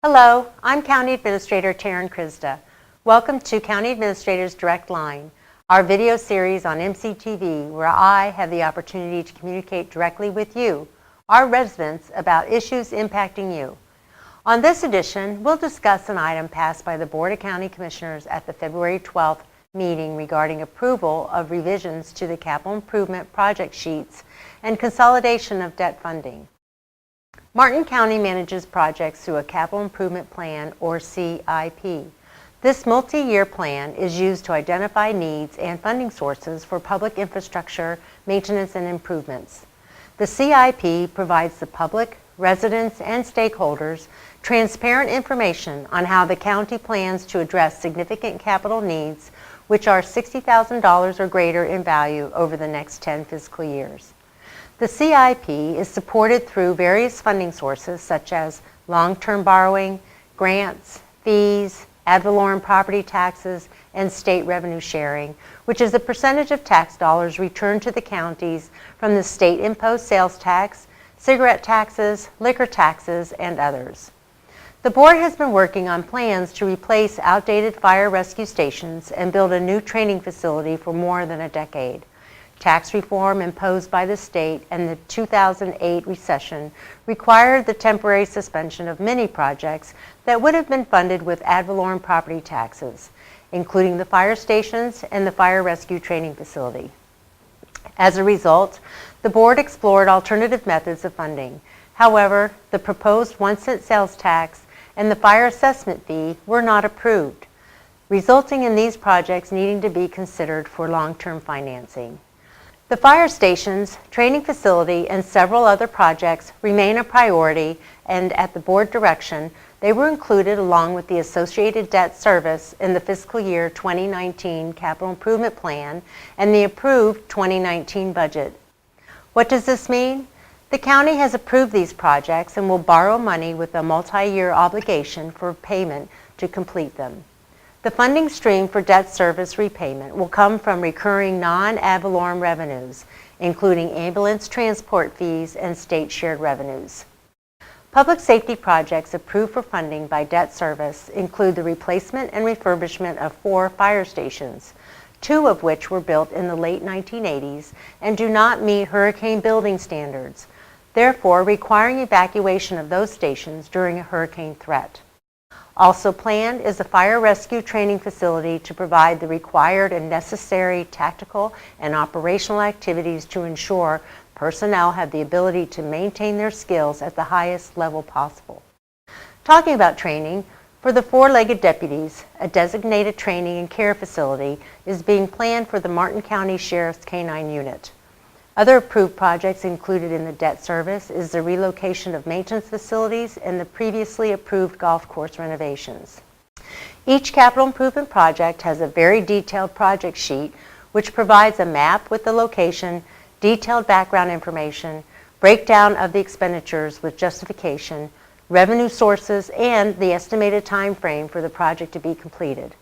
Hello, I'm County Administrator Taryn Krizda. Welcome to County Administrator's Direct Line, our video series on MCTV where I have the opportunity to communicate directly with you, our residents, about issues impacting you. On this edition, we'll discuss an item passed by the Board of County Commissioners at the February 12th meeting regarding approval of revisions to the capital improvement project sheets and consolidation of debt funding. Martin County manages projects through a Capital Improvement Plan, or CIP. This multi-year plan is used to identify needs and funding sources for public infrastructure, maintenance, and improvements. The CIP provides the public, residents, and stakeholders transparent information on how the county plans to address significant capital needs, which are $60,000 or greater in value over the next 10 fiscal years. The CIP is supported through various funding sources such as long-term borrowing, grants, fees, ad valorem property taxes, and state revenue sharing, which is a percentage of tax dollars returned to the counties from the state-imposed sales tax, cigarette taxes, liquor taxes, and others. The board has been working on plans to replace outdated fire rescue stations and build a new training facility for more than a decade. Tax reform imposed by the state and the 2008 recession required the temporary suspension of many projects that would have been funded with ad valorem property taxes, including the fire stations and the fire rescue training facility. As a result, the board explored alternative methods of funding. However, the proposed 1-cent sales tax and the fire assessment fee were not approved, resulting in these projects needing to be considered for long-term financing. The fire stations, training facility, and several other projects remain a priority, and at the board direction, they were included along with the associated debt service in the fiscal year 2019 Capital Improvement Plan and the approved 2019 budget. What does this mean? The county has approved these projects and will borrow money with a multi-year obligation for payment to complete them. The funding stream for debt service repayment will come from recurring non-ad valorem revenues, including ambulance transport fees and state shared revenues. Public safety projects approved for funding by debt service include the replacement and refurbishment of 4 fire stations, 2 of which were built in the late 1980s and do not meet hurricane building standards, therefore requiring evacuation of those stations during a hurricane threat. Also planned is a fire rescue training facility to provide the required and necessary tactical and operational activities to ensure personnel have the ability to maintain their skills at the highest level possible. Talking about training, for the 4-legged deputies, a designated training and care facility is being planned for the Martin County Sheriff's K-9 unit. Other approved projects included in the debt service is the relocation of maintenance facilities and the previously approved golf course renovations. Each capital improvement project has a very detailed project sheet which provides a map with the location, detailed background information, breakdown of the expenditures with justification, revenue sources, and the estimated time frame for the project to be completed.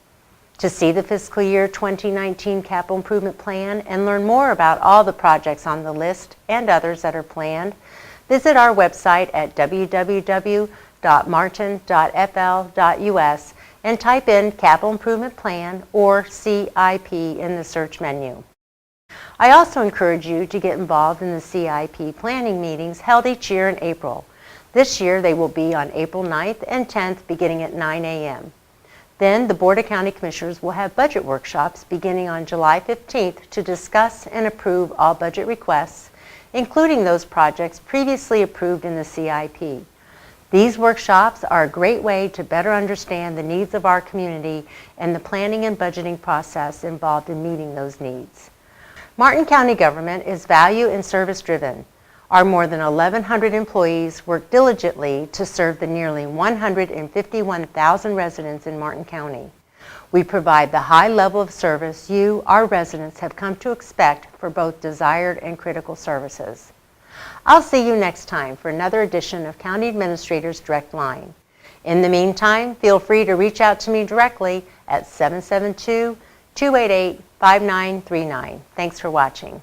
To see the fiscal year 2019 Capital Improvement Plan and learn more about all the projects on the list and others that are planned, visit our website at www.martin.fl.us and type in Capital Improvement Plan or CIP in the search menu. I also encourage you to get involved in the CIP planning meetings held each year in April. This year they will be on April 9th and 10th beginning at 9 a.m. Then the Board of County Commissioners will have budget workshops beginning on July 15th to discuss and approve all budget requests, including those projects previously approved in the CIP. These workshops are a great way to better understand the needs of our community and the planning and budgeting process involved in meeting those needs. Martin County government is value and service driven. Our more than 1,100 employees work diligently to serve the nearly 151,000 residents in Martin County. We provide the high level of service you, our residents, have come to expect for both desired and critical services. I'll see you next time for another edition of County Administrator's Direct Line. In the meantime, feel free to reach out to me directly at 772-288-5939. Thanks for watching.